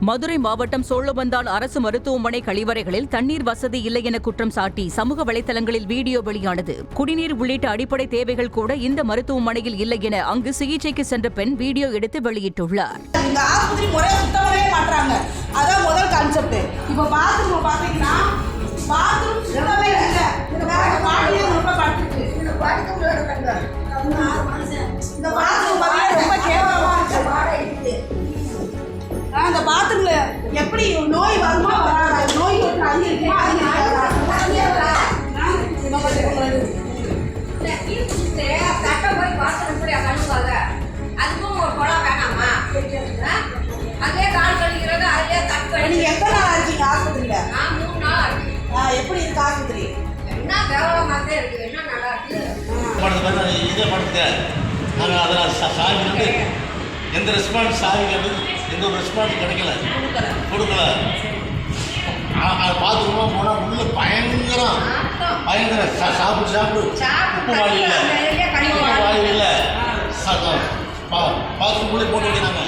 மதுரை மாவட்டம் சோழவந்தான் அரசு மருத்துவமனை கழிவறைகளில் தண்ணீர் வசதி இல்லை என குற்றம் சாட்டி சமூக வலைதளங்களில் வீடியோ வெளியானது. குடிநீர் உள்ளிட்ட அடிப்படை தேவைகள் கூட இந்த மருத்துவமனையில் இல்லை என அங்கு சிகிச்சைக்கு சென்ற பெண் வீடியோ எடுத்து வெளியிட்டுள்ளார். இந்த ஆஸ்பத்திரி முறையை சுத்தமே மாட்டாங்க. அதான் முதல் கான்செப்ட். இப்போ பாத்ரூம் பாத்தீங்கன்னா பாத்ரூம் சுத்தமே இல்ல. இந்த பாட்டிலே ரொம்ப படுத்துச்சு. இந்த பாத்ரூம் பாத்தீங்கன்னா ரொம்ப கேவலமா இருக்கு. அந்த பாத்ரூம்ல எப்படி நோய் வருமா வராது, நோய் தொற்று அதிகரிக்குமா சட்டம் போய் பாத்ரூம் எப்படி கழுவாங்க, அதுக்கும் ஒரு குழா வேணாமா? அதே கால் கழிக்கிறது, அதே தட்டு. நீங்க எத்தனை நாள் இருக்கீங்க ஆஸ்பத்திரியில? நான் 3 நாள் இருக்கு. எப்படி இருக்கு ஆஸ்பத்திரி? என்ன கேவலமாக இருக்கு, என்ன நல்லா இருக்கு. இதே படுத்து நாங்கள் அதில் சாவி வந்து எந்த ரெஸ்பான்ஸ் சாவி எந்த ஒரு ரெஸ்பான்ஸ் கிடைக்கல, கொடுக்கல. பாத்ரூமா போனால் உள்ள பயங்கர சாப்பிடு உப்பு வாழி இல்லை, பாத்ரூம் போட்டு வைக்கிறாங்க.